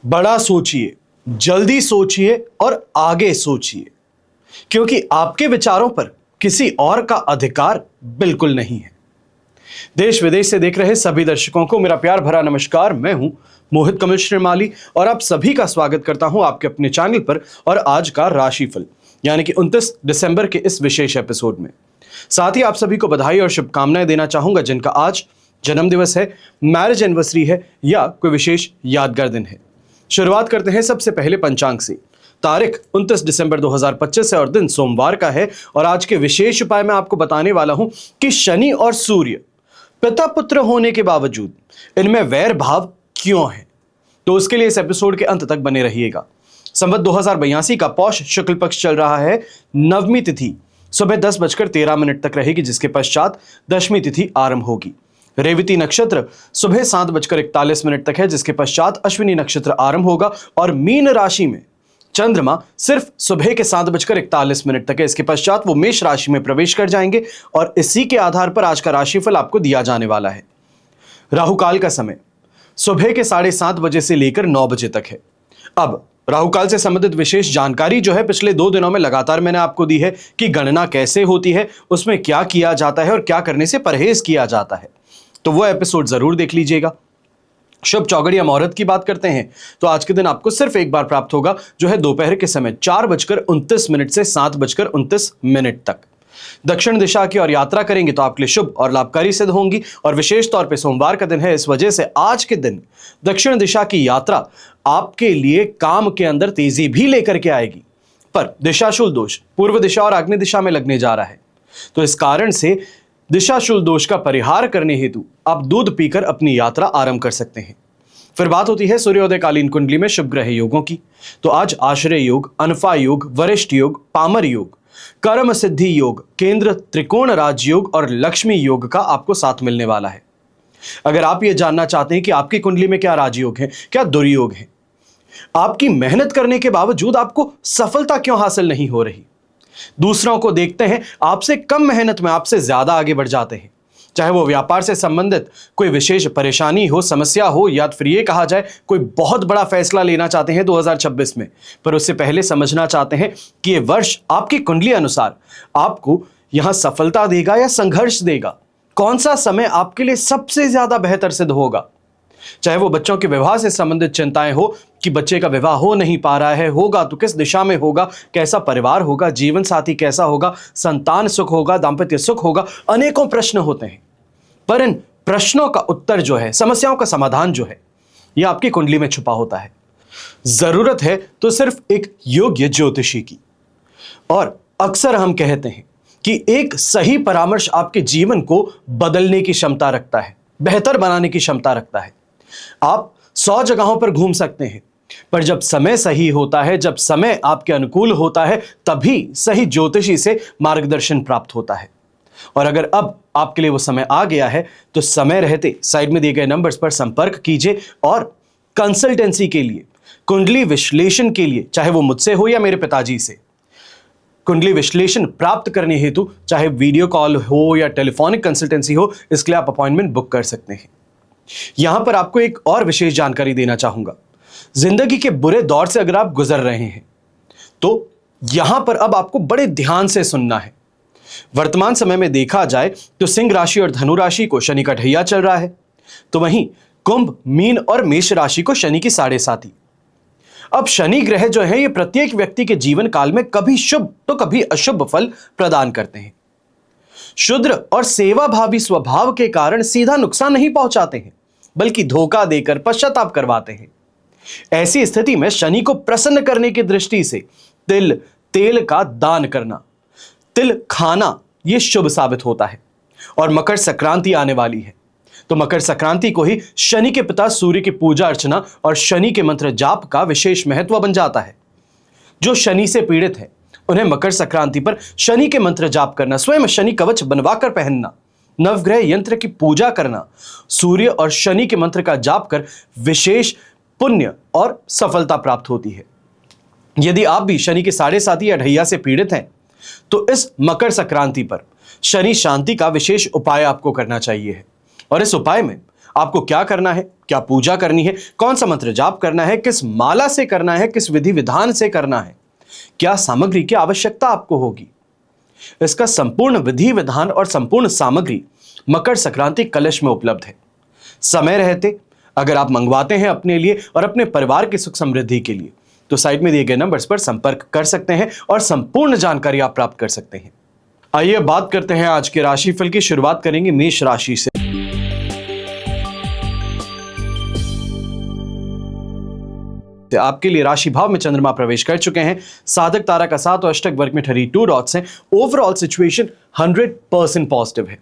बड़ा सोचिए, जल्दी सोचिए और आगे सोचिए, क्योंकि आपके विचारों पर किसी और का अधिकार बिल्कुल नहीं है। देश विदेश से देख रहे सभी दर्शकों को मेरा प्यार भरा नमस्कार। मैं हूं मोहित कमल श्रीमाली और आप सभी का स्वागत करता हूं आपके अपने चैनल पर और आज का राशिफल यानी कि 29 दिसंबर के इस विशेष एपिसोड में। साथ ही आप सभी को बधाई और शुभकामनाएं देना चाहूंगा जिनका आज जन्मदिवस है, मैरिज एनिवर्सरी है या कोई विशेष यादगार दिन है। शुरुआत करते हैं सबसे पहले पंचांग से। तारीख 29 दिसंबर 2025 है और दिन सोमवार का है और आज के विशेष उपाय में आपको बताने वाला हूं कि शनि और सूर्य पिता पुत्र होने के बावजूद इनमें वैर भाव क्यों है। तो उसके लिए इस एपिसोड के अंत तक बने रहिएगा। संवत 2082 का पौष शुक्ल पक्ष चल रहा है। नवमी तिथि सुबह 10:13 तक रहेगी, जिसके पश्चात दशमी तिथि आरंभ होगी। रेवती नक्षत्र सुबह 7:41 तक है, जिसके पश्चात अश्विनी नक्षत्र आरंभ होगा और मीन राशि में चंद्रमा सिर्फ सुबह के 7:41 तक है। इसके पश्चात वो मेष राशि में प्रवेश कर जाएंगे और इसी के आधार पर आज का राशिफल आपको दिया जाने वाला है। राहु काल का समय सुबह के 7:30 बजे से लेकर 9 बजे तक है। अब राहु काल से संबंधित विशेष जानकारी जो है पिछले 2 दिनों में लगातार मैंने आपको दी है कि गणना कैसे होती है, उसमें क्या किया जाता है और क्या करने से परहेज किया जाता है, तो वो एपिसोड जरूर देख लीजिएगा। शुभ चौगड़ या मुहूर्त की बात करते हैं तो आज के दिन आपको सिर्फ एक बार प्राप्त होगा, जो है दोपहर के समय 4:29 से 7:29 तक। दक्षिण दिशा की ओर यात्रा करेंगे तो आपके लिए शुभ और लाभकारी सिद्ध होंगी और विशेष तौर पे सोमवार का दिन है, इस वजह से आज के दिन दक्षिण दिशा की यात्रा आपके लिए काम के अंदर तेजी भी लेकर के आएगी। पर दिशाशूल दोष पूर्व दिशा और आग्नेय दिशा में लगने जा रहा है, तो इस कारण से दिशाशूल दोष का परिहार करने हेतु आप दूध पीकर अपनी यात्रा आरंभ कर सकते हैं। फिर बात होती है सूर्योदयकालीन कुंडली में शुभ ग्रह योगों की। तो आज आश्रय योग, अनफा योग, वरिष्ठ योग, पामर योग, कर्म सिद्धि योग, केंद्र त्रिकोण राजयोग और लक्ष्मी योग का आपको साथ मिलने वाला है। अगर आप ये जानना चाहते हैं कि आपकी कुंडली में क्या राजयोग है, क्या दुर्योग है, आपकी मेहनत करने के बावजूद आपको सफलता क्यों हासिल नहीं हो रही, दूसरों को देखते हैं आपसे कम मेहनत में आपसे ज्यादा आगे बढ़ जाते हैं, चाहे वो व्यापार से संबंधित कोई विशेष परेशानी हो, समस्या हो, या फिर ये कहा जाए कोई बहुत बड़ा फैसला लेना चाहते हैं 2026 में, पर उससे पहले समझना चाहते हैं कि ये वर्ष आपकी कुंडली अनुसार आपको यहां सफलता देगा या संघर्ष देगा, कौन सा समय आपके लिए सबसे ज्यादा बेहतर सिद्ध होगा। चाहे वो बच्चों के विवाह से संबंधित चिंताएं हो कि बच्चे का विवाह हो नहीं पा रहा है, होगा तो किस दिशा में होगा, कैसा परिवार होगा, जीवन साथी कैसा होगा, संतान सुख होगा, दाम्पत्य सुख होगा, अनेकों प्रश्न होते हैं। पर इन प्रश्नों का उत्तर जो है, समस्याओं का समाधान जो है, यह आपकी कुंडली में छुपा होता है। जरूरत है तो सिर्फ एक योग्य ज्योतिषी की। और अक्सर हम कहते हैं कि एक सही परामर्श आपके जीवन को बदलने की क्षमता रखता है, बेहतर बनाने की क्षमता रखता है। आप 100 जगहों पर घूम सकते हैं, पर जब समय सही होता है, जब समय आपके अनुकूल होता है, तभी सही ज्योतिषी से मार्गदर्शन प्राप्त होता है। और अगर अब आपके लिए वो समय आ गया है तो समय रहते साइड में दिए गए नंबर्स पर संपर्क कीजिए और कंसल्टेंसी के लिए, कुंडली विश्लेषण के लिए, चाहे वो मुझसे हो या मेरे पिताजी से, कुंडली विश्लेषण प्राप्त करने हेतु चाहे वीडियो कॉल हो या टेलीफोनिक कंसल्टेंसी हो, इसके लिए आप अपॉइंटमेंट बुक कर सकते हैं। यहां पर आपको एक और विशेष जानकारी देना चाहूंगा। जिंदगी के बुरे दौर से अगर आप गुजर रहे हैं तो यहां पर अब आपको बड़े ध्यान से सुनना है। वर्तमान समय में देखा जाए तो सिंह राशि और धनु राशि को शनि का ढैया चल रहा है, तो वहीं कुंभ, मीन और मेष राशि को शनि की 7.5। अब शनि ग्रह जो है ये प्रत्येक व्यक्ति के जीवन काल में कभी शुभ तो कभी अशुभ फल प्रदान करते हैं। शुद्र और सेवा भावी स्वभाव के कारण सीधा नुकसान नहीं पहुंचाते हैं, बल्कि धोखा देकर पश्चाताप करवाते हैं। ऐसी स्थिति में शनि को प्रसन्न करने की दृष्टि से तेल का दान करना, तिल खाना, यह शुभ साबित होता है। और मकर संक्रांति आने वाली है, तो मकर संक्रांति को ही शनि के पिता सूर्य की पूजा अर्चना और शनि के मंत्र जाप का विशेष महत्व बन जाता है। जो शनि से पीड़ित है उन्हें मकर संक्रांति पर शनि के मंत्र जाप करना, स्वयं शनि कवच बनवाकर पहनना, नवग्रह यंत्र की पूजा करना, सूर्य और शनि के मंत्र का जाप कर विशेष पुण्य और सफलता प्राप्त होती है। यदि आप भी शनि के 7.5 या ढैया से पीड़ित हैं तो इस मकर संक्रांति पर शनि शांति का विशेष उपाय आपको करना चाहिए है। और इस उपाय में आपको क्या करना है, क्या पूजा करनी है, कौन सा मंत्र जाप करना है, किस माला से करना है, किस विधि विधान से करना है, क्या सामग्री की आवश्यकता आपको होगी, इसका संपूर्ण विधि विधान और संपूर्ण सामग्री मकर संक्रांति कलश में उपलब्ध है। समय रहते अगर आप मंगवाते हैं अपने लिए और अपने परिवार की सुख समृद्धि के लिए, तो साइड में दिए गए नंबर्स पर संपर्क कर सकते हैं और संपूर्ण जानकारी आप प्राप्त कर सकते हैं। आइए बात करते हैं आज के राशिफल की। शुरुआत करेंगे मेष राशि से। आपके लिए राशि भाव में चंद्रमा प्रवेश कर चुके हैं। साधक तारा का 7 और अष्टक वर्ग में 32 डॉट्स हैं। ओवरऑल सिचुएशन 100% पॉजिटिव है।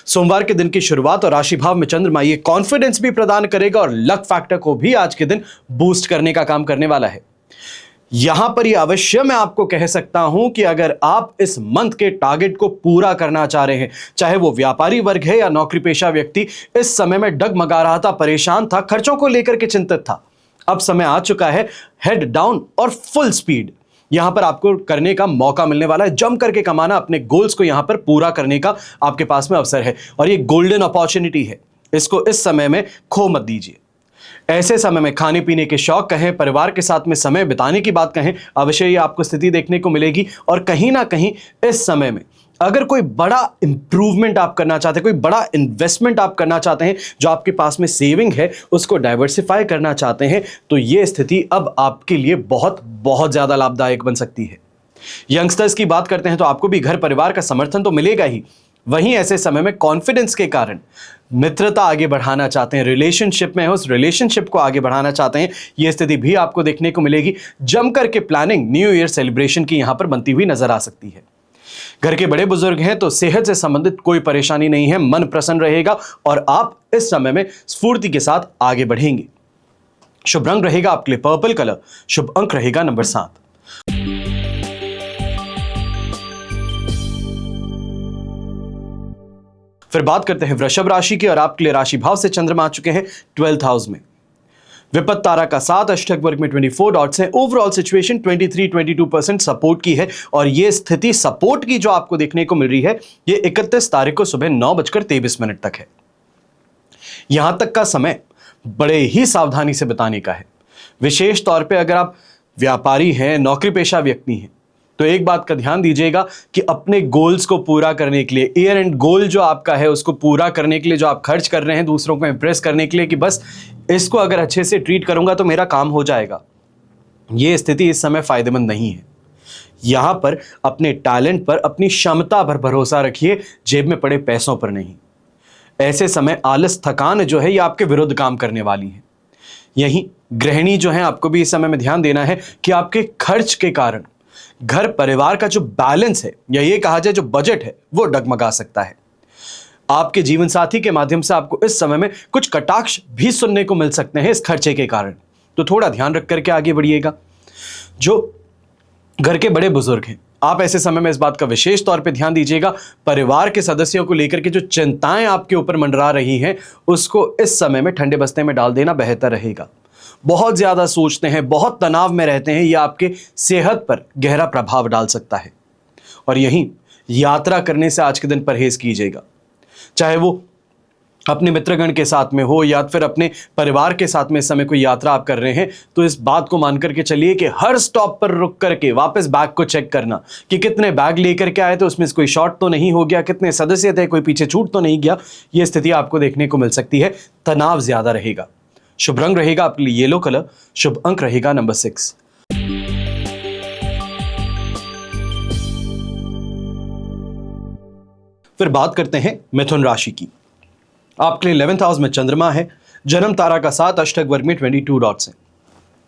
सोमवार के दिन की शुरुआत और राशि भाव में चंद्रमा ये कॉन्फिडेंस भी प्रदान करेगा और लक फैक्टर को भी आज के दिन बूस्ट करने का काम करने वाला है। यहां पर यह अवश्य मैं आपको कह सकता हूं कि अगर आप इस मंथ के टारगेट को पूरा करना चाह रहे हैं, चाहे वो व्यापारी वर्ग है या नौकरी पेशा व्यक्ति इस समय में डगमगा रहा था, परेशान था, खर्चों को लेकर के चिंतित था, अब समय आ चुका है हेड डाउन और फुल स्पीड यहां पर आपको करने का मौका मिलने वाला है। जम करके कमाना, अपने गोल्स को यहां पर पूरा करने का आपके पास में अवसर है और ये गोल्डन अपॉर्चुनिटी है, इसको इस समय में खो मत दीजिए। ऐसे समय में खाने पीने के शौक कहें, परिवार के साथ में समय बिताने की बात कहें, अवश्य ये आपको स्थिति देखने को मिलेगी। और कहीं ना कहीं इस समय में अगर कोई बड़ा इंप्रूवमेंट आप करना चाहते हैं, कोई बड़ा इन्वेस्टमेंट आप करना चाहते हैं, जो आपके पास में सेविंग है उसको डाइवर्सिफाई करना चाहते हैं, तो ये स्थिति अब आपके लिए बहुत बहुत ज्यादा लाभदायक बन सकती है। यंगस्टर्स की बात करते हैं तो आपको भी घर परिवार का समर्थन तो मिलेगा ही, वहीं ऐसे समय में कॉन्फिडेंस के कारण मित्रता आगे बढ़ाना चाहते हैं, रिलेशनशिप में है उस रिलेशनशिप को आगे बढ़ाना चाहते हैं, यह स्थिति भी आपको देखने को मिलेगी। जमकर के प्लानिंग न्यू ईयर सेलिब्रेशन की यहां पर बनती हुई नजर आ सकती है। घर के बड़े बुजुर्ग हैं तो सेहत से संबंधित कोई परेशानी नहीं है, मन प्रसन्न रहेगा और आप इस समय में स्फूर्ति के साथ आगे बढ़ेंगे। शुभ रंग रहेगा आपके लिए पर्पल कलर, शुभ अंक रहेगा नंबर 7। फिर बात करते हैं वृषभ राशि की और आपके लिए राशि भाव से चंद्रमा आ चुके हैं 12th हाउस में। विपत्त तारा का 7 अष्टक वर्ग में 24 डॉट्स हैं। ओवरऑल सिचुएशन 23-22% सपोर्ट की है और यह स्थिति सपोर्ट की जो आपको देखने को मिल रही है ये 31 तारीख को सुबह 9:23 तक है। यहां तक का समय बड़े ही सावधानी से बिताने का है। विशेष तौर पे अगर आप व्यापारी हैं, नौकरी पेशा व्यक्ति हैं, तो एक बात का ध्यान दीजिएगा कि अपने गोल्स को पूरा करने के लिए, ईयर एंड गोल जो आपका है उसको पूरा करने के लिए जो आप खर्च कर रहे हैं दूसरों को इंप्रेस करने के लिए कि बस इसको अगर अच्छे से ट्रीट करूंगा तो मेरा काम हो जाएगा, ये स्थिति इस समय फायदेमंद नहीं है। यहां पर अपने टैलेंट पर, अपनी क्षमता पर भरोसा रखिए, जेब में पड़े पैसों पर नहीं। ऐसे समय आलस, थकान जो है ये आपके विरुद्ध काम करने वाली है। यही गृहिणी जो है आपको भी इस समय में ध्यान देना है कि आपके खर्च के कारण घर परिवार का जो बैलेंस है या ये कहा जाए जो बजट है वो डगमगा सकता है। आपके जीवन साथी के माध्यम से आपको इस समय में कुछ कटाक्ष भी सुनने को मिल सकते हैं इस खर्चे के कारण, तो थोड़ा ध्यान रख करके आगे बढ़िएगा। जो घर के बड़े बुजुर्ग हैं, आप ऐसे समय में इस बात का विशेष तौर पे ध्यान दीजिएगा, परिवार के सदस्यों को लेकर के जो चिंताएं आपके ऊपर मंडरा रही हैं उसको इस समय में ठंडे बस्ते में डाल देना बेहतर रहेगा। बहुत ज्यादा सोचते हैं, बहुत तनाव में रहते हैं, यह आपके सेहत पर गहरा प्रभाव डाल सकता है। और यहीं यात्रा करने से आज के दिन परहेज कीजिएगा, चाहे वो अपने मित्रगण के साथ में हो या फिर अपने परिवार के साथ में इस समय कोई यात्रा आप कर रहे हैं, तो इस बात को मान करके चलिए कि हर स्टॉप पर रुक करके वापस बैग को चेक करना कि कितने बैग लेकर के आए थे, उसमें से कोई शॉर्ट तो नहीं हो गया, कितने सदस्य थे, कोई पीछे छूट तो नहीं गया। यह स्थिति आपको देखने को मिल सकती है, तनाव ज्यादा रहेगा। शुभ रंग रहेगा आपके लिए येलो कलर, शुभ अंक रहेगा नंबर 6। फिर बात करते हैं मिथुन राशि की। आपके लिए 11th हाउस में चंद्रमा है। जन्म तारा का 7 अष्टक वर्ग में 22 डॉट्स हैं।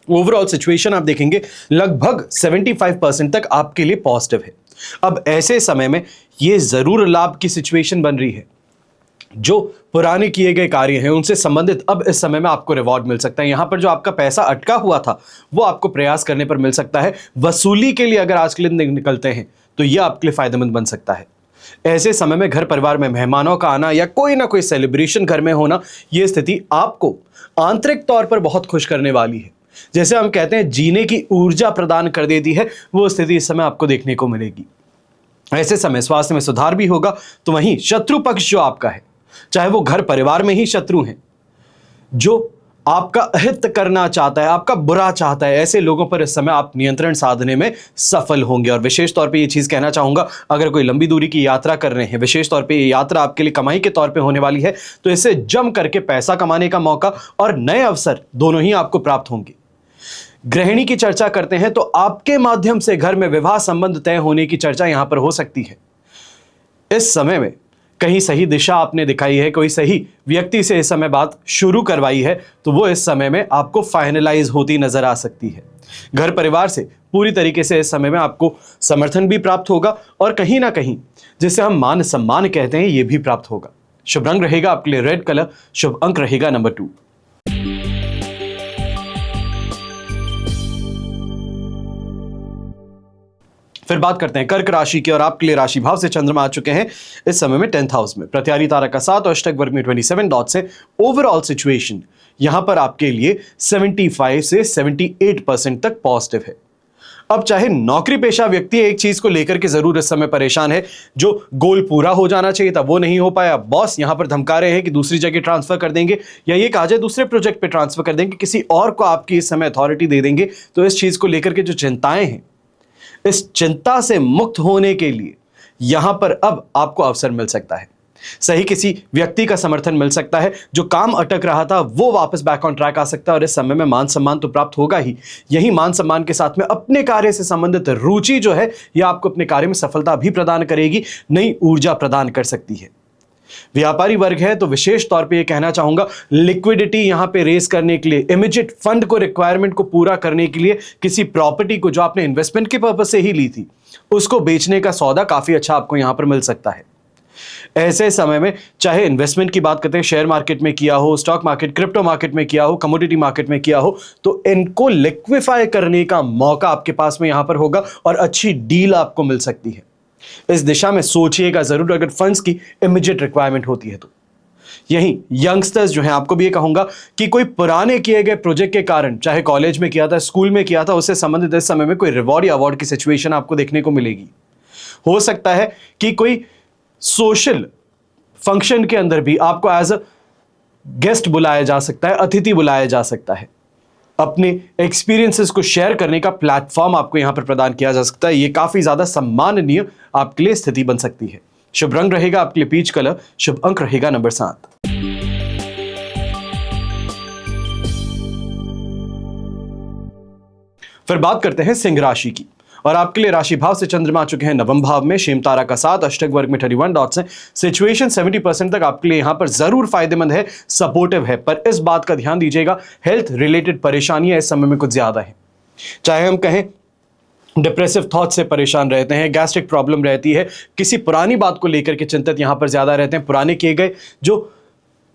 ओवरऑल सिचुएशन आप देखेंगे लगभग 75% तक आपके लिए पॉजिटिव है। अब ऐसे समय में यह जरूर लाभ की सिचुएशन बन रही है। जो पुराने किए गए कार्य हैं उनसे संबंधित अब इस समय में आपको रिवॉर्ड मिल सकता है। यहां पर जो आपका पैसा अटका हुआ था वो आपको प्रयास करने पर मिल सकता है। वसूली के लिए अगर आज के लिए निकलते हैं तो यह आपके लिए फायदेमंद बन सकता है। ऐसे समय में घर परिवार में मेहमानों का आना या कोई ना कोई सेलिब्रेशन घर में होना, यह स्थिति आपको आंतरिक तौर पर बहुत खुश करने वाली है। जैसे हम कहते हैं जीने की ऊर्जा प्रदान कर देती है, वो स्थिति इस समय आपको देखने को मिलेगी। ऐसे समय स्वास्थ्य में सुधार भी होगा। तो वहीं शत्रु पक्ष जो आपका है, चाहे वो घर परिवार में ही शत्रु हैं जो आपका अहित करना चाहता है, आपका बुरा चाहता है, ऐसे लोगों पर इस समय आप नियंत्रण साधने में सफल होंगे। और विशेष तौर पे ये चीज कहना चाहूंगा, अगर कोई लंबी दूरी की यात्रा कर रहे हैं, विशेष तौर पे ये यात्रा आपके लिए कमाई के तौर पे होने वाली है, तो इससे जम करके पैसा कमाने का मौका और नए अवसर दोनों ही आपको प्राप्त होंगे। गृहिणी की चर्चा करते हैं तो आपके माध्यम से घर में विवाह संबंध तय होने की चर्चा यहां पर हो सकती है। इस समय में कहीं सही दिशा आपने दिखाई है, कोई सही व्यक्ति से इस समय बात शुरू करवाई है, तो वो इस समय में आपको फाइनलाइज होती नजर आ सकती है। घर परिवार से पूरी तरीके से इस समय में आपको समर्थन भी प्राप्त होगा और कहीं ना कहीं जिसे हम मान सम्मान कहते हैं, ये भी प्राप्त होगा। शुभ रंग रहेगा आपके लिए रेड कलर, शुभ अंक रहेगा नंबर 2। फिर बात करते हैं कर्क राशि की, और आपके लिए राशि भाव से चंद्रमा आ चुके हैं इस समय में 10th हाउस में। प्रत्यारी तारा का 7 और अष्टक वर्ग में 27 डॉट्स है। ओवरऑल सिचुएशन यहां पर आपके लिए 75 से 78% तक पॉजिटिव है। अब चाहे नौकरी पेशा व्यक्ति एक चीज को लेकर के जरूर इस समय परेशान है, जो गोल पूरा हो जाना चाहिए था वो नहीं हो पाया। बॉस यहां पर धमका रहे हैं कि दूसरी जगह ट्रांसफर कर देंगे, या ये कहा जाए दूसरे प्रोजेक्ट पे ट्रांसफर कर देंगे, किसी और को आपकी इस समय अथॉरिटी दे देंगे। तो इस चीज को लेकर के जो चिंताएं हैं, इस चिंता से मुक्त होने के लिए यहां पर अब आपको अवसर मिल सकता है। सही किसी व्यक्ति का समर्थन मिल सकता है, जो काम अटक रहा था वो वापस बैक ऑन ट्रैक आ सकता है। और इस समय में मान सम्मान तो प्राप्त होगा ही, यही मान सम्मान के साथ में अपने कार्य से संबंधित रुचि जो है यह आपको अपने कार्य में सफलता भी प्रदान करेगी, नई ऊर्जा प्रदान कर सकती है। व्यापारी वर्ग है तो विशेष तौर पे ये कहना चाहूंगा, लिक्विडिटी यहां पे रेस करने के लिए, इमीडिएट फंड को, रिक्वायरमेंट को पूरा करने के लिए किसी प्रॉपर्टी को जो आपने इन्वेस्टमेंट के पर्पज से ही ली थी, उसको बेचने का सौदा काफी अच्छा आपको यहां पर मिल सकता है। ऐसे समय में चाहे इन्वेस्टमेंट की बात करते हैं, शेयर मार्केट में किया हो, स्टॉक मार्केट, क्रिप्टो मार्केट में किया हो, कमोडिटी मार्केट में किया हो, तो इनको लिक्विफाई करने का मौका आपके पास में यहां पर होगा और अच्छी डील आपको मिल सकती है। इस दिशा में सोचिएगा जरूर, अगर फंड्स की इमीडिएट रिक्वायरमेंट होती है तो। यही यंगस्टर्स जो हैं, आपको भी ये कहूंगा कि कोई पुराने किए गए प्रोजेक्ट के कारण, चाहे कॉलेज में किया था, स्कूल में किया था, उससे संबंधित इस समय में कोई रिवॉर्ड या अवार्ड की सिचुएशन आपको देखने को मिलेगी। हो सकता है कि कोई सोशल फंक्शन के अंदर भी आपको एज अ गेस्ट बुलाया जा सकता है, अतिथि बुलाया जा सकता है। अपने एक्सपीरियंसेस को शेयर करने का प्लेटफॉर्म आपको यहां पर प्रदान किया जा सकता है। यह काफी ज्यादा सम्माननीय आपके लिए स्थिति बन सकती है। शुभ रंग रहेगा आपके लिए पीच कलर, शुभ अंक रहेगा नंबर 7। फिर बात करते हैं सिंह राशि की, और आपके लिए राशि भाव से चंद्रमा आ चुके हैं नवम भाव में। शेम तारा का 7, अष्टक वर्ग में 31 डॉट्स हैं। सिचुएशन 70% तक आपके लिए यहां पर जरूर फायदेमंद है, सपोर्टिव है, पर इस बात का ध्यान दीजिएगा, हेल्थ रिलेटेड परेशानियां इस समय में कुछ ज्यादा है। चाहे हम कहें डिप्रेसिव थॉट से परेशान रहते हैं, गैस्ट्रिक प्रॉब्लम रहती है, किसी पुरानी बात को लेकर के चिंतित यहां पर ज्यादा रहते हैं, पुराने किए गए जो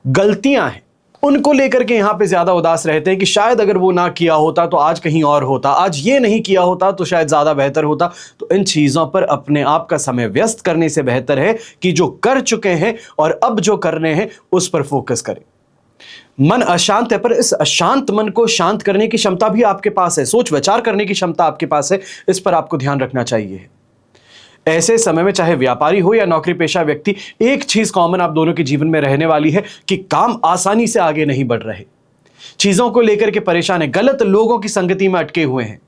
गलतियां हैं उनको लेकर के यहां पे ज्यादा उदास रहते हैं कि शायद अगर वो ना किया होता तो आज कहीं और होता, आज ये नहीं किया होता तो शायद ज्यादा बेहतर होता। तो इन चीजों पर अपने आप का समय व्यस्त करने से बेहतर है कि जो कर चुके हैं और अब जो करने हैं उस पर फोकस करें। मन अशांत है, पर इस अशांत मन को शांत करने की क्षमता भी आपके पास है, सोच विचार करने की क्षमता आपके पास है, इस पर आपको ध्यान रखना चाहिए। ऐसे समय में चाहे व्यापारी हो या नौकरी पेशा व्यक्ति, एक चीज कॉमन आप दोनों के जीवन में रहने वाली है कि काम आसानी से आगे नहीं बढ़ रहे, चीजों को लेकर के परेशान है, गलत लोगों की संगति में अटके हुए हैं,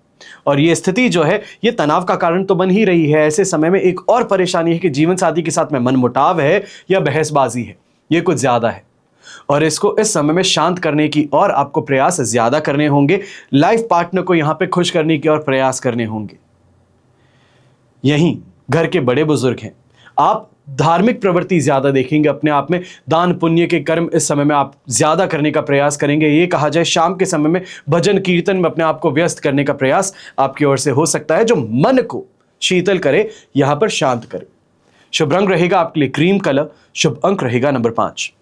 और यह स्थिति जो है यह तनाव का कारण तो बन ही रही है। ऐसे समय में एक और परेशानी है कि जीवन साथी के साथ में मनमुटाव है या बहसबाजी है, यह कुछ ज्यादा है, और इसको इस समय में शांत करने की और आपको प्रयास ज्यादा करने होंगे। लाइफ पार्टनर को यहां पे खुश करने की और प्रयास करने होंगे। यहीं घर के बड़े बुजुर्ग हैं, आप धार्मिक प्रवृत्ति ज्यादा देखेंगे अपने आप में, दान पुण्य के कर्म इस समय में आप ज्यादा करने का प्रयास करेंगे। ये कहा जाए शाम के समय में भजन कीर्तन में अपने आप को व्यस्त करने का प्रयास आपकी ओर से हो सकता है, जो मन को शीतल करे, यहां पर शांत करे। शुभ रंग रहेगा आपके लिए क्रीम कलर, शुभ अंक रहेगा नंबर 5।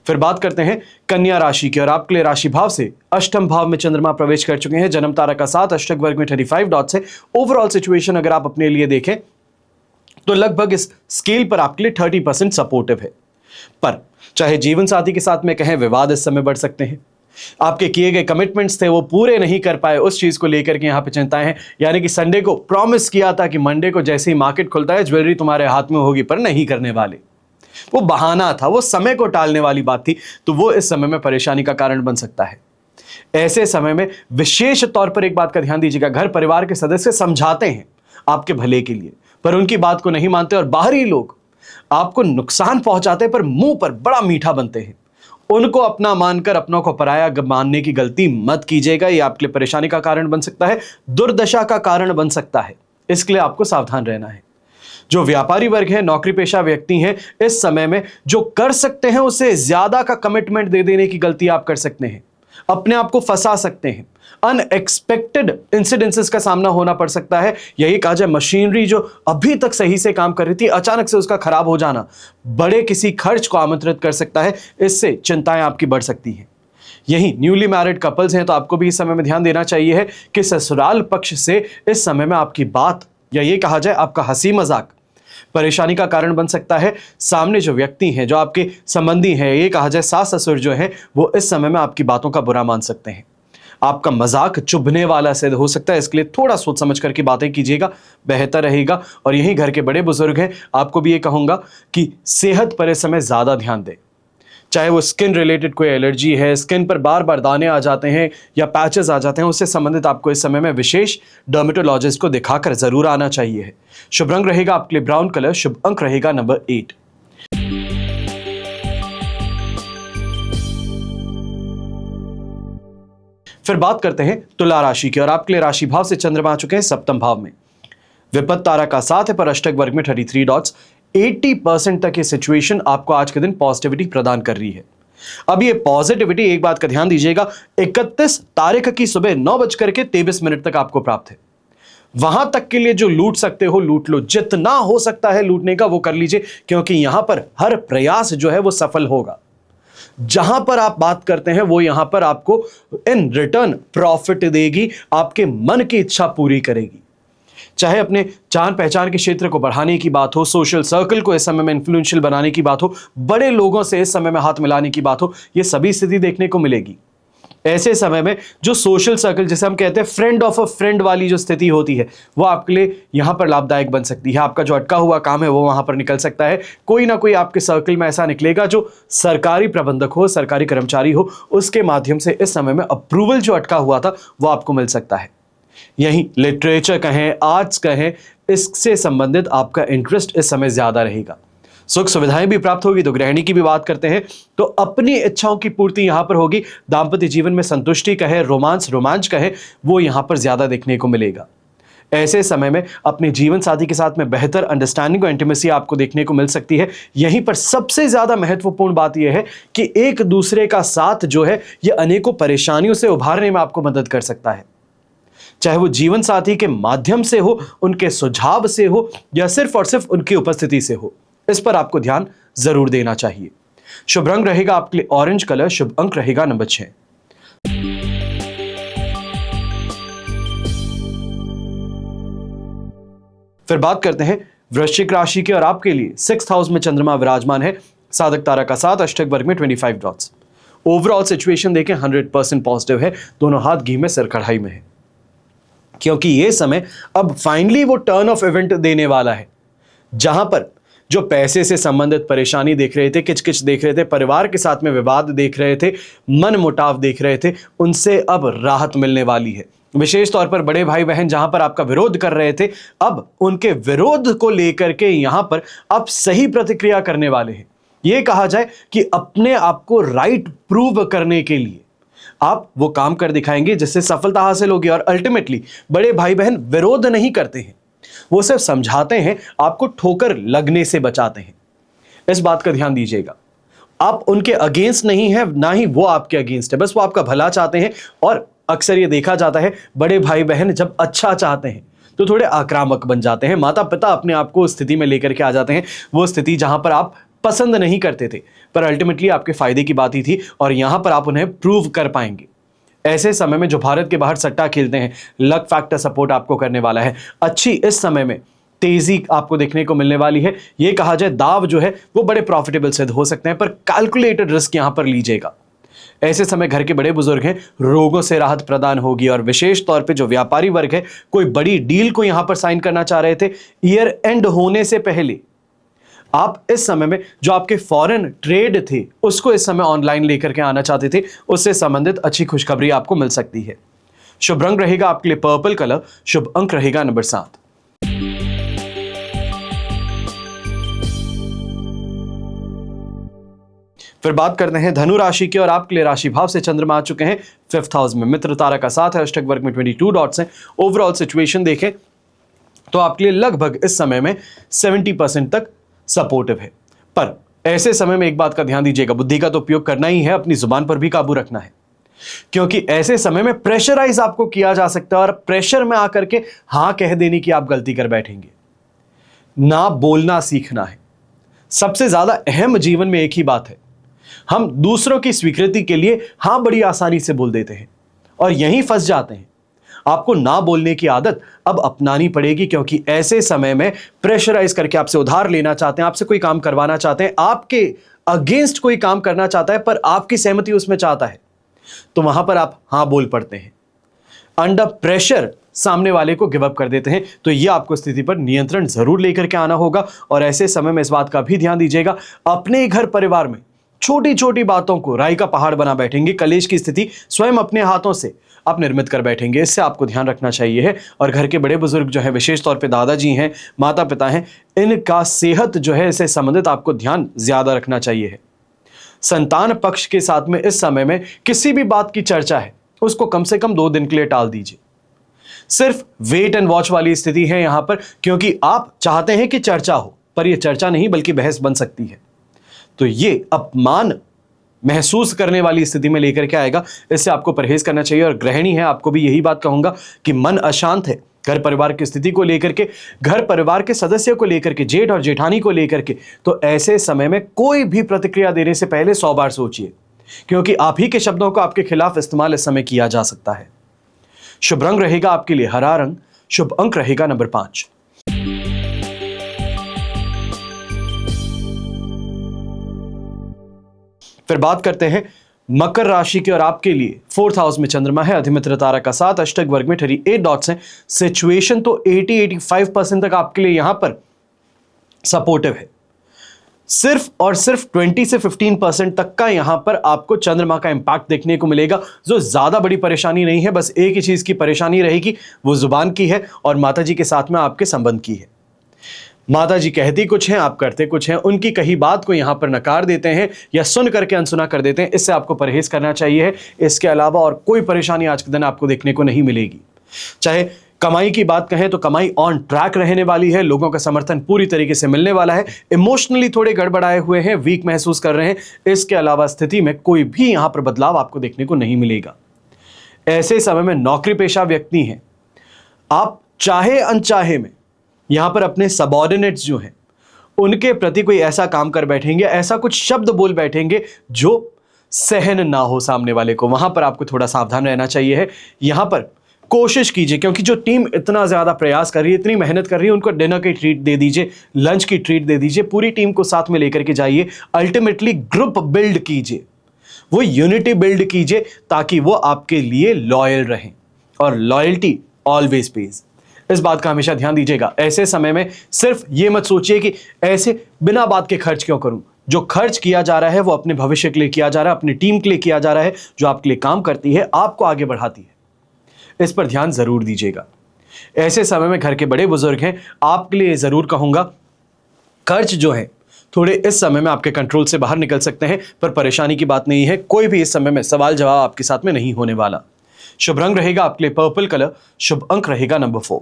फिर बात करते हैं कन्या राशि की, और आपके लिए राशि भाव से अष्टम भाव में चंद्रमा प्रवेश कर चुके हैं। जन्म तारा का 7, अष्टक वर्ग में 35 डॉट्स है। ओवरऑल सिचुएशन अगर आप अपने लिए देखें तो लगभग इस स्केल पर आपके लिए 30% सपोर्टिव है, पर चाहे जीवन साथी के साथ में कहें विवाद इस समय बढ़ सकते हैं, आपके किए गए कमिटमेंट्स थे वो पूरे नहीं कर पाए, उस चीज को लेकर के यहां पे चिंताएं हैं। यानी कि संडे को प्रॉमिस किया था कि मंडे को जैसे ही मार्केट खुलता है ज्वेलरी तुम्हारे हाथ में होगी, पर नहीं करने वाले। वो बहाना था, वो समय को टालने वाली बात थी, तो वो इस समय में परेशानी का कारण बन सकता है। ऐसे समय में विशेष तौर पर एक बात का ध्यान दीजिएगा, घर परिवार के सदस्य समझाते हैं आपके भले के लिए, पर उनकी बात को नहीं मानते, और बाहरी लोग आपको नुकसान पहुंचाते पर मुंह पर बड़ा मीठा बनते हैं। उनको अपना मानकर अपनों को पराया मानने की गलती मत कीजिएगा, ये आपके लिए परेशानी का कारण बन सकता है, दुर्दशा का कारण बन सकता है। इसके लिए आपको सावधान रहना है। जो व्यापारी वर्ग है, नौकरी पेशा व्यक्ति हैं, इस समय में जो कर सकते हैं उससे ज्यादा का कमिटमेंट दे देने की गलती आप कर सकते हैं, अपने आप को फंसा सकते हैं, अनएक्सपेक्टेड इंसिडेंसेस का सामना होना पड़ सकता है। यही कहा जाए, मशीनरी जो अभी तक सही से काम कर रही थी, अचानक से उसका खराब हो जाना बड़े किसी खर्च को आमंत्रित कर सकता है, इससे चिंताएं आपकी बढ़ सकती हैं। यही न्यूली मैरिड कपल्स हैं तो आपको भी इस समय में ध्यान देना चाहिए है कि ससुराल पक्ष से इस समय में आपकी बात, या ये कहा जाए आपका हंसी मजाक, परेशानी का कारण बन सकता है। सामने जो व्यक्ति हैं, जो आपके संबंधी हैं, ये कहा जाए सास ससुर जो हैं, वो इस समय में आपकी बातों का बुरा मान सकते हैं। आपका मजाक चुभने वाला सिद्ध हो सकता है, इसके लिए थोड़ा सोच समझ करके बातें कीजिएगा, बेहतर रहेगा। और यही घर के बड़े बुजुर्ग हैं, आपको भी ये कहूंगा कि सेहत पर इस समय ज्यादा ध्यान दें। चाहे वो स्किन रिलेटेड कोई एलर्जी है, स्किन पर बार बार दाने आ जाते हैं या पैचेस आ जाते हैं, उससे संबंधित आपको इस समय में विशेष डर्मेटोलॉजिस्ट को दिखाकर जरूर आना चाहिए है। शुभ रंग रहेगा आपके लिए ब्राउन कलर, शुभ अंक रहेगा नंबर 8। फिर बात करते हैं तुला राशि की, और आपके लिए राशि भाव से चंद्रमा आ चुके हैं सप्तम भाव में। विपत्त तारा का साथ है, पर अष्टक वर्ग में 33 डॉट्स। 80% तक ये सिचुएशन आपको आज के दिन पॉजिटिविटी प्रदान कर रही है। अब ये पॉजिटिविटी, एक बात का ध्यान दीजिएगा, 31 तारीख की सुबह 9:23 तक आपको प्राप्त है। वहां तक के लिए जो लूट सकते हो लूट लो, जितना हो सकता है लूटने का वो कर लीजिए, क्योंकि यहां पर हर प्रयास जो है वो सफल होगा। जहां पर आप बात करते हैं वो यहां पर आपको इन रिटर्न प्रॉफिट देगी, आपके मन की इच्छा पूरी करेगी। चाहे अपने जान पहचान के क्षेत्र को बढ़ाने की बात हो, सोशल सर्कल को इस समय में इन्फ्लुएंशियल बनाने की बात हो, बड़े लोगों से इस समय में हाथ मिलाने की बात हो, ये सभी स्थिति देखने को मिलेगी। ऐसे समय में जो सोशल सर्कल, जैसे हम कहते हैं फ्रेंड ऑफ अ फ्रेंड वाली जो स्थिति होती है, वो आपके लिए यहां पर लाभदायक बन सकती है। आपका जो अटका हुआ काम है वो वहां पर निकल सकता है। कोई ना कोई आपके सर्कल में ऐसा निकलेगा जो सरकारी प्रबंधक हो, सरकारी कर्मचारी हो, उसके माध्यम से इस समय में अप्रूवल जो अटका हुआ था वो आपको मिल सकता है। यही लिटरेचर कहें, आर्ट्स कहें, इससे संबंधित आपका इंटरेस्ट इस समय ज्यादा रहेगा। सुख सुविधाएं भी प्राप्त होगी। तो गृहिणी की भी बात करते हैं तो अपनी इच्छाओं की पूर्ति यहां पर होगी। दाम्पत्य जीवन में संतुष्टि कहे, रोमांच कहे, वो यहां पर ज्यादा देखने को मिलेगा। ऐसे समय में अपने जीवन साथी के साथ में बेहतर अंडरस्टैंडिंग और इंटीमेसी आपको देखने को मिल सकती है। यहीं पर सबसे ज्यादा महत्वपूर्ण बात यह है कि एक दूसरे का साथ जो है ये अनेकों परेशानियों से उभारने में आपको मदद कर सकता है। चाहे वो जीवन साथी के माध्यम से हो, उनके सुझाव से हो, या सिर्फ और सिर्फ उनकी उपस्थिति से हो, इस पर आपको ध्यान जरूर देना चाहिए। शुभ रंग रहेगा आपके लिए ऑरेंज कलर, शुभ अंक रहेगा नंबर 6। फिर बात करते हैं वृश्चिक राशि की, और आपके लिए 6th हाउस में चंद्रमा विराजमान है। साधक तारा का साथ, अष्टक वर्ग में 25 डॉट्स। ओवरऑल सिचुएशन देखें 100% पॉजिटिव है। दोनों हाथ घी में सिर कढ़ाई में है, क्योंकि यह समय अब फाइनली वो टर्न ऑफ इवेंट देने वाला है, जहां पर जो पैसे से संबंधित परेशानी देख रहे थे, किचकिच देख रहे थे, परिवार के साथ में विवाद देख रहे थे, मन मुटाव देख रहे थे, उनसे अब राहत मिलने वाली है। विशेष तौर पर बड़े भाई बहन जहां पर आपका विरोध कर रहे थे, अब उनके विरोध को लेकर के यहां पर आप सही प्रतिक्रिया करने वाले हैं। यह कहा जाए कि अपने आप को राइट प्रूव करने के लिए आप वो काम कर दिखाएंगे जिससे सफलता हासिल होगी। और अल्टीमेटली बड़े भाई बहन विरोध नहीं करते हैं, वो सिर्फ समझाते हैं, आपको ठोकर लगने से बचाते हैं। इस बात का ध्यान दीजिएगा, आप उनके अगेंस्ट नहीं है, ना ही वो आपके अगेंस्ट है, बस वो आपका भला चाहते हैं। और अक्सर ये देखा जाता है, बड़े भाई बहन जब अच्छा चाहते हैं तो थोड़े आक्रामक बन जाते हैं। माता पिता अपने आप को स्थिति में लेकर के आ जाते हैं, वो स्थिति जहां पर आप पसंद नहीं करते थे, पर अल्टीमेटली आपके फायदे की बात ही थी, और यहां पर आप उन्हें प्रूव कर पाएंगे। ऐसे समय में जो भारत के बाहर सट्टा खेलते हैं, लक फैक्टर सपोर्ट आपको करने वाला है। अच्छी इस समय में तेजी आपको देखने को मिलने वाली है। यह कहा जाए दाव जो है वो बड़े प्रॉफिटेबल सिद्ध हो सकते हैं, पर कैलकुलेटेड रिस्क यहां पर लीजिएगा। ऐसे समय घर के बड़े बुजुर्ग हैं, रोगों से राहत प्रदान होगी। और विशेष तौर पे जो व्यापारी वर्ग है, कोई बड़ी डील को यहां पर साइन करना चाह रहे थे, ईयर एंड होने से पहले आप इस समय में जो आपके फॉरेन ट्रेड थे उसको इस समय ऑनलाइन लेकर के आना चाहते थे, उससे संबंधित अच्छी खुशखबरी आपको मिल सकती है। शुभ रंग रहेगा आपके लिए पर्पल कलर। शुभ अंक रहेगा नंबर 7। फिर बात करते हैं धनु राशि की, और आपके लिए राशि भाव से चंद्रमा आ चुके हैं 5th हाउस में। मित्र तारा का साथ है, अष्टक वर्ग में 22 डॉट्स हैं। ओवरऑल सिचुएशन देखें तो आपके लिए लगभग इस समय में 70% तक सपोर्टिव है। पर ऐसे समय में एक बात का ध्यान दीजिएगा, बुद्धि का तो उपयोग करना ही है, अपनी जुबान पर भी काबू रखना है, क्योंकि ऐसे समय में प्रेशराइज आपको किया जा सकता है और प्रेशर में आकर के हां कह देने की आप गलती कर बैठेंगे। ना बोलना सीखना है। सबसे ज्यादा अहम जीवन में एक ही बात है, हम दूसरों की स्वीकृति के लिए हां बड़ी आसानी से बोल देते हैं और यहीं फंस जाते हैं। आपको ना बोलने की आदत अब अपनानी पड़ेगी, क्योंकि ऐसे समय में प्रेशराइज करके आपसे उधार लेना चाहते हैं, आपसे कोई काम करवाना चाहते हैं, आपके अगेंस्ट कोई काम करना चाहता है पर आपकी सहमति उसमें चाहता है, तो वहां पर आप हां बोल पड़ते हैं। अंडर प्रेशर सामने वाले को गिव अप कर देते हैं। तो यह आपको स्थिति पर नियंत्रण जरूर लेकर के आना होगा। और ऐसे समय में इस बात का भी ध्यान दीजिएगा, अपने घर परिवार में छोटी छोटी बातों को राई का पहाड़ बना बैठेंगे, कलेश की स्थिति स्वयं अपने हाथों से आप निर्मित कर बैठेंगे। इससे आपको ध्यान रखना चाहिए है। और घर के बड़े बुजुर्ग जो है, विशेष तौर पे दादाजी हैं, माता पिता हैं, इनका सेहत जो है इससे संबंधित आपको ध्यान ज्यादा रखना चाहिए है। संतान पक्ष के साथ में इस समय में किसी भी बात की चर्चा है उसको कम से कम 2 दिन के लिए टाल दीजिए। सिर्फ वेट एंड वॉच वाली स्थिति है यहां पर, क्योंकि आप चाहते हैं कि चर्चा हो, पर यह चर्चा नहीं बल्कि बहस बन सकती है। तो ये अपमान महसूस करने वाली स्थिति में लेकर के आएगा, इससे आपको परहेज करना चाहिए। और गृहिणी है, आपको भी यही बात कहूंगा कि मन अशांत है घर परिवार की स्थिति को लेकर के, घर परिवार के सदस्यों को लेकर के, जेठ और जेठानी को लेकर के। तो ऐसे समय में कोई भी प्रतिक्रिया देने से पहले 100 बार सोचिए, क्योंकि आप ही के शब्दों को आपके खिलाफ इस्तेमाल इस समय किया जा सकता है। शुभ रंग रहेगा आपके लिए हरा रंग। शुभ अंक रहेगा नंबर 5। फिर बात करते हैं मकर राशि की, और आपके लिए 4th हाउस में चंद्रमा है, अधिमित्र तारा का साथ, अष्टक वर्ग में 38 डॉट्स हैं। सिचुएशन तो 80-85% तक आपके लिए यहां पर सपोर्टिव है। सिर्फ और सिर्फ 20 से 15% तक का यहां पर आपको चंद्रमा का इंपैक्ट देखने को मिलेगा, जो ज्यादा बड़ी परेशानी नहीं है। बस एक ही चीज की परेशानी रहेगी, वो जुबान की है और माताजी के साथ में आपके संबंध की है। माताजी कहती कुछ हैं, आप करते कुछ हैं, उनकी कही बात को यहां पर नकार देते हैं या सुन करके अनसुना कर देते हैं। इससे आपको परहेज करना चाहिए है। इसके अलावा और कोई परेशानी आज के दिन आपको देखने को नहीं मिलेगी। चाहे कमाई की बात कहें तो कमाई ऑन ट्रैक रहने वाली है, लोगों का समर्थन पूरी तरीके से मिलने वाला है। इमोशनली थोड़े गड़बड़ाए हुए हैं, वीक महसूस कर रहे हैं। इसके अलावा स्थिति में कोई भी यहां पर बदलाव आपको देखने को नहीं मिलेगा। ऐसे समय में नौकरी पेशा व्यक्ति हैं, आप चाहे अनचाहे में यहां पर अपने सबऑर्डिनेट्स जो हैं उनके प्रति कोई ऐसा काम कर बैठेंगे, ऐसा कुछ शब्द बोल बैठेंगे जो सहन ना हो सामने वाले को। वहां पर आपको थोड़ा सावधान रहना चाहिए है। यहां पर कोशिश कीजिए, क्योंकि जो टीम इतना ज्यादा प्रयास कर रही है, इतनी मेहनत कर रही है, उनको डिनर की ट्रीट दे दीजिए, लंच की ट्रीट दे दीजिए, पूरी टीम को साथ में लेकर के जाइए। अल्टीमेटली ग्रुप बिल्ड कीजिए, वो यूनिटी बिल्ड कीजिए, ताकि वो आपके लिए लॉयल रहें। और लॉयल्टी ऑलवेज पेज, इस बात का हमेशा ध्यान दीजिएगा। ऐसे समय में सिर्फ ये मत सोचिए कि ऐसे बिना बात के खर्च क्यों करूं। जो खर्च किया जा रहा है वो अपने भविष्य के लिए किया जा रहा है, अपनी टीम के लिए किया जा रहा है, जो आपके लिए काम करती है, आपको आगे बढ़ाती है। इस पर ध्यान जरूर दीजिएगा। ऐसे समय में घर के बड़े बुजुर्ग हैं, आपके लिए जरूर कहूंगा, खर्च जो है थोड़े इस समय में आपके कंट्रोल से बाहर निकल सकते हैं, पर परेशानी की बात नहीं है। कोई भी इस समय में सवाल जवाब आपके साथ में नहीं होने वाला। शुभ रंग रहेगा आपके लिए पर्पल कलर। शुभ अंक रहेगा नंबर 4।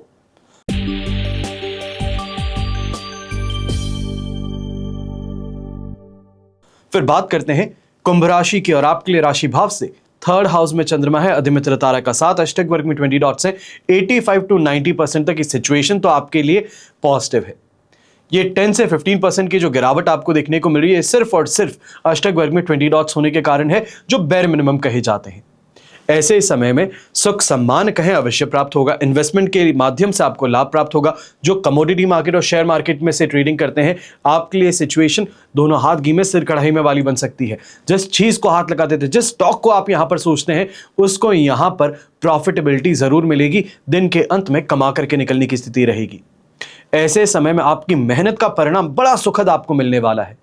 फिर बात करते हैं कुंभ राशि की, और आपके लिए राशि भाव से 3rd हाउस में चंद्रमा है, अधिमित्र तारा का साथ, अष्टक वर्ग में 20 डॉट्स हैं। 85 to 90% तक की सिचुएशन तो आपके लिए पॉजिटिव है। ये 10 से 15% की जो गिरावट आपको देखने को मिल रही है, सिर्फ और सिर्फ अष्टक वर्ग में 20 डॉट्स होने के कारण है, जो बेर मिनिमम कहे जाते हैं। ऐसे समय में सुख सम्मान कहें अवश्य प्राप्त होगा। इन्वेस्टमेंट के माध्यम से आपको लाभ प्राप्त होगा। जो कमोडिटी मार्केट और शेयर मार्केट में से ट्रेडिंग करते हैं, आपके लिए सिचुएशन दोनों हाथ घी में सिर कढ़ाई में वाली बन सकती है। जिस चीज को हाथ लगाते थे, जिस स्टॉक को आप यहां पर सोचते हैं, उसको यहां पर प्रॉफिटेबिलिटी जरूर मिलेगी। दिन के अंत में कमा करके निकलने की स्थिति रहेगी। ऐसे समय में आपकी मेहनत का परिणाम बड़ा सुखद आपको मिलने वाला है।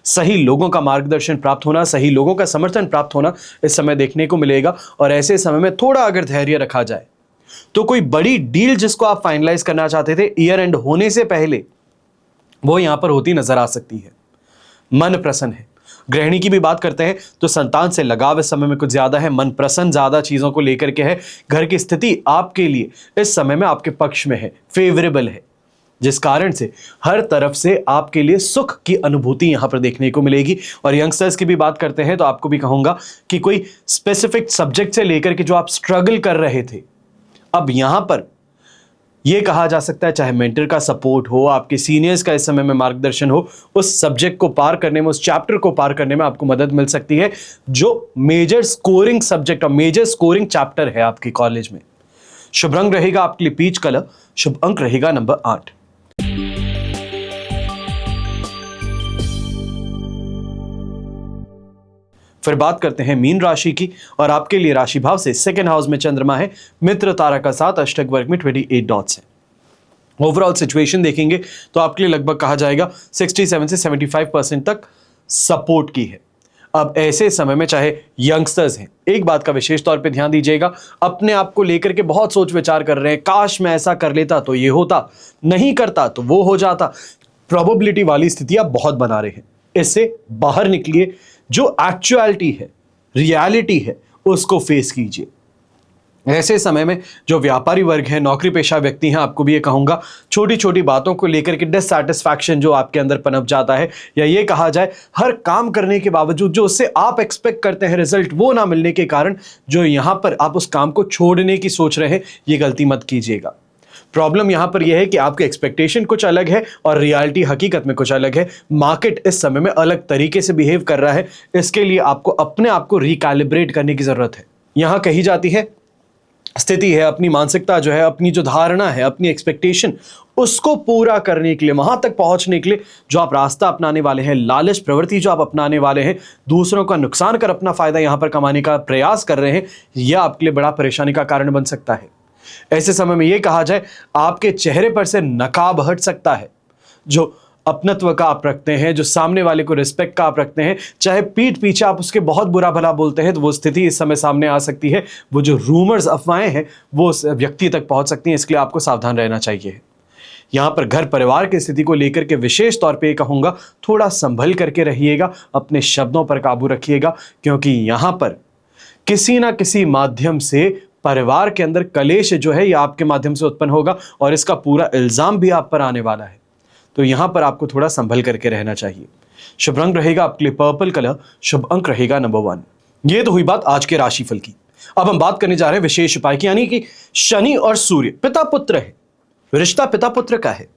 सही लोगों का मार्गदर्शन प्राप्त होना, सही लोगों का समर्थन प्राप्त होना इस समय देखने को मिलेगा। और ऐसे समय में थोड़ा अगर धैर्य रखा जाए तो कोई बड़ी डील जिसको आप फाइनलाइज करना चाहते थे ईयर एंड होने से पहले, वो यहां पर होती नजर आ सकती है। मन प्रसन्न है। गृहिणी की भी बात करते हैं तो संतान से लगाव इस समय में कुछ ज्यादा है। मन प्रसन्न ज्यादा चीजों को लेकर के है। घर की स्थिति आपके लिए इस समय में आपके पक्ष में है, फेवरेबल है, जिस कारण से हर तरफ से आपके लिए सुख की अनुभूति यहां पर देखने को मिलेगी। और यंगस्टर्स की भी बात करते हैं तो आपको भी कहूंगा कि कोई स्पेसिफिक सब्जेक्ट से लेकर के जो आप स्ट्रगल कर रहे थे, अब यहां पर यह कहा जा सकता है, चाहे मेंटर का सपोर्ट हो, आपके सीनियर्स का इस समय में मार्गदर्शन हो, उस सब्जेक्ट को पार करने में, उस चैप्टर को पार करने में आपको मदद मिल सकती है जो मेजर स्कोरिंग सब्जेक्ट और मेजर स्कोरिंग चैप्टर है आपके कॉलेज में। शुभ रंग रहेगा आपके लिए पीच कलर। शुभ अंक रहेगा नंबर 8। फिर बात करते हैं मीन राशि की, और आपके लिए राशि भाव से सेकंड हाउस में चंद्रमा है, मित्र तारा का साथ, अष्टक वर्ग में 28 डॉट्स है। ओवरऑल सिचुएशन देखेंगे तो आपके लिए लगभग कहा जाएगा 67 से 75% तक सपोर्ट की है। अब ऐसे समय में चाहे यंगस्टर्स हैं, एक बात का विशेष तौर पे ध्यान दीजिएगा, अपने आप को लेकर के बहुत सोच विचार कर रहे हैं, काश मैं ऐसा कर लेता तो ये होता, नहीं करता तो वो हो जाता, प्रोबेबिलिटी वाली स्थिति आप बहुत बना रहे हैं। इससे बाहर निकलिए, जो एक्चुअलिटी है, रियलिटी है, उसको फेस कीजिए। ऐसे समय में जो व्यापारी वर्ग है, नौकरी पेशा व्यक्ति हैं, आपको भी ये कहूंगा, छोटी छोटी बातों को लेकर के डिससैटिस्फैक्शन जो आपके अंदर पनप जाता है, या ये कहा जाए हर काम करने के बावजूद जो उससे आप एक्सपेक्ट करते हैं रिजल्ट वो ना मिलने के कारण जो यहां पर आप उस काम को छोड़ने की सोच रहे हैं, ये गलती मत कीजिएगा। प्रॉब्लम यहां पर यह है कि आपके एक्सपेक्टेशन कुछ अलग है और रियलिटी हकीकत में कुछ अलग है। मार्केट इस समय में अलग तरीके से बिहेव कर रहा है। इसके लिए आपको अपने आप को रिकैलिब्रेट करने की जरूरत है। यहां कही जाती है स्थिति है, अपनी मानसिकता जो है, अपनी जो धारणा है, अपनी एक्सपेक्टेशन, उसको पूरा करने के लिए, वहां तक पहुंचने के लिए जो आप रास्ता अपनाने वाले हैं, लालच प्रवृत्ति जो आप अपनाने वाले हैं, दूसरों का नुकसान कर अपना फायदा यहां पर कमाने का प्रयास कर रहे हैं, यह आपके लिए बड़ा परेशानी का कारण बन सकता है। ऐसे समय में यह कहा जाए आपके चेहरे पर से नकाब हट सकता है। जो अपनत्व का आप रखते हैं, जो सामने वाले को रिस्पेक्ट का आप रखते हैं, चाहे पीठ पीछे आप उसके बहुत बुरा भला बोलते हैं, तो वो स्थिति इस समय सामने आ सकती है। वो जो रूमर्स, अफवाहें हैं, वो उस व्यक्ति तक पहुंच सकती हैं। इसके लिए आपको सावधान रहना चाहिए। यहां पर घर परिवार की स्थिति को लेकर के विशेष तौर पे कहूंगा, थोड़ा संभल करके रहिएगा, अपने शब्दों पर काबू रखिएगा, क्योंकि यहां पर किसी ना किसी माध्यम से परिवार के अंदर कलेश जो है, यह आपके माध्यम से उत्पन्न होगा और इसका पूरा इल्जाम भी आप पर आने वाला है। तो यहां पर आपको थोड़ा संभल करके रहना चाहिए। शुभ रंग रहेगा आपके लिए पर्पल कलर। शुभ अंक रहेगा नंबर 1। ये तो हुई बात आज के राशिफल की। अब हम बात करने जा रहे हैं विशेष उपाय की, यानी कि शनि और सूर्य पिता पुत्र है, रिश्ता पिता पुत्र का है,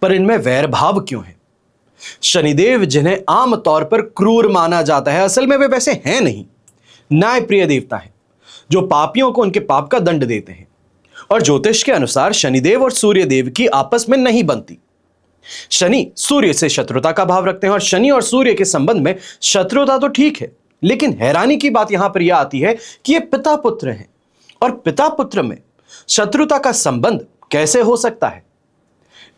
पर इनमें वैर भाव क्यों है? शनिदेव जिन्हें आमतौर पर क्रूर माना जाता है, असल में वे वैसे हैं नहीं, न्याय प्रिय देवता है जो पापियों को उनके पाप का दंड देते हैं। और ज्योतिष के अनुसार शनिदेव और सूर्य देव की आपस में नहीं बनती। शनि सूर्य से शत्रुता का भाव रखते हैं और शनि और सूर्य के संबंध में शत्रुता तो ठीक है, लेकिन हैरानी की बात यहां पर यह आती है कि ये पिता पुत्र हैं, और पिता पुत्र में शत्रुता का संबंध कैसे हो सकता है?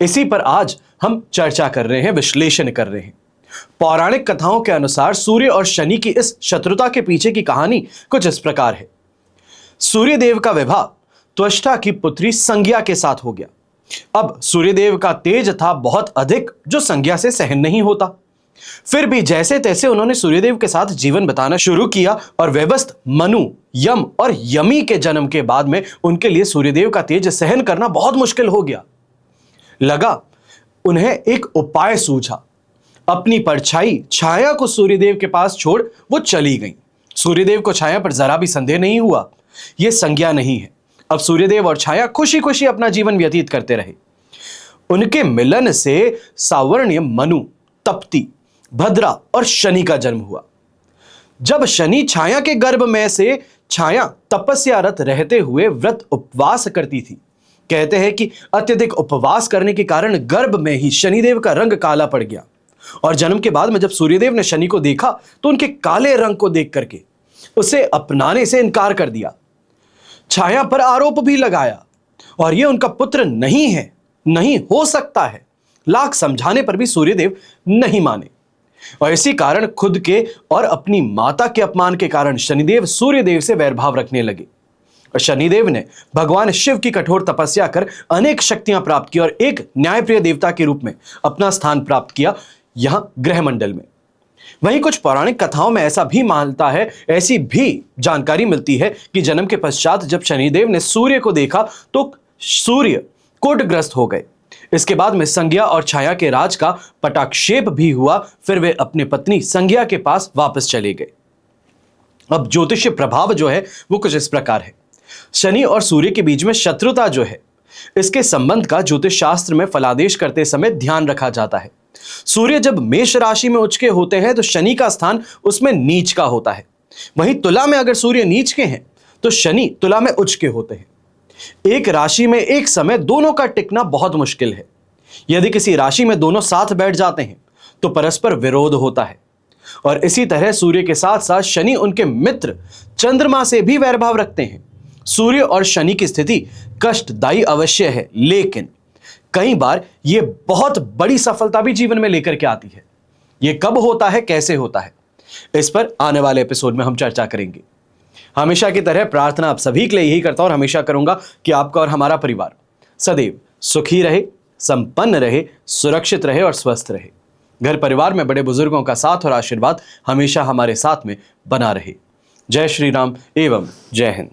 इसी पर आज हम चर्चा कर रहे हैं, विश्लेषण कर रहे हैं। पौराणिक कथाओं के अनुसार सूर्य और शनि की इस शत्रुता के पीछे की कहानी कुछ इस प्रकार है। सूर्यदेव का विवाह त्वष्टा की पुत्री संज्ञा के साथ हो गया। अब सूर्यदेव का तेज था बहुत अधिक, जो संज्ञा से सहन नहीं होता। फिर भी जैसे तैसे उन्होंने सूर्यदेव के साथ जीवन बिताना शुरू किया, और व्यवस्थ मनु, यम और यमी के जन्म के बाद में उनके लिए सूर्यदेव का तेज सहन करना बहुत मुश्किल हो गया। लगा उन्हें एक उपाय सूझा। अपनी परछाई छाया को सूर्यदेव के पास छोड़ वो चली गई। सूर्यदेव को छाया पर जरा भी संदेह नहीं हुआ, यह संज्ञा नहीं है। अब सूर्यदेव और छाया खुशी खुशी अपना जीवन व्यतीत करते रहे। उनके मिलन से सावर्ण्य, मनु, तप्ती, भद्रा और शनि का जन्म हुआ। जब शनि छाया के गर्भ में से छाया तपस्यारत रहते हुए व्रत उपवास करती थी। कहते हैं कि अत्यधिक उपवास करने के कारण गर्भ में ही शनिदेव का रंग काला पड़ गया और जन्म के बाद में जब सूर्यदेव ने शनि को देखा तो उनके काले रंग को देख करके उसे अपनाने से इनकार कर दिया। छाया पर आरोप भी लगाया और यह उनका पुत्र नहीं है, नहीं हो सकता है। लाख समझाने पर भी सूर्यदेव नहीं माने और इसी कारण खुद के और अपनी माता के अपमान के कारण शनिदेव सूर्यदेव से वैरभाव रखने लगे और शनिदेव ने भगवान शिव की कठोर तपस्या कर अनेक शक्तियां प्राप्त की और एक न्यायप्रिय देवता के रूप में अपना स्थान प्राप्त किया यहां ग्रहमंडल में। वहीं कुछ पौराणिक कथाओं में ऐसी भी जानकारी मिलती है कि जन्म के पश्चात जब शनिदेव ने सूर्य को देखा तो सूर्य कोटग्रस्त हो गए। इसके बाद में संज्ञा और छाया के राज का पटाक्षेप भी हुआ। फिर वे अपनी पत्नी संज्ञा के पास वापस चले गए। अब ज्योतिषीय प्रभाव जो है वो कुछ इस प्रकार है। शनि और सूर्य के बीच में शत्रुता जो है, इसके संबंध का ज्योतिष शास्त्र में फलादेश करते समय ध्यान रखा जाता है। सूर्य जब मेष राशि में उच्च के होते हैं तो शनि का स्थान उसमें नीच का होता है। वहीं तुला में अगर सूर्य नीच के हैं तो शनि तुला में उच्च के होते हैं। एक राशि में एक समय दोनों का टिकना बहुत मुश्किल है। यदि किसी राशि में दोनों साथ बैठ जाते हैं तो परस्पर विरोध होता है और इसी तरह सूर्य के साथ साथ शनि उनके मित्र चंद्रमा से भी वैरभाव रखते हैं। सूर्य और शनि की स्थिति कष्टदायी अवश्य है, लेकिन कई बार यह बहुत बड़ी सफलता भी जीवन में लेकर के आती है। यह कब होता है, कैसे होता है, इस पर आने वाले एपिसोड में हम चर्चा करेंगे। हमेशा की तरह प्रार्थना आप सभी के लिए यही करता हूं और हमेशा करूंगा कि आपका और हमारा परिवार सदैव सुखी रहे, संपन्न रहे, सुरक्षित रहे और स्वस्थ रहे। घर परिवार में बड़े बुजुर्गों का साथ और आशीर्वाद हमेशा हमारे साथ में बना रहे। जय श्री राम एवं जय हिंद।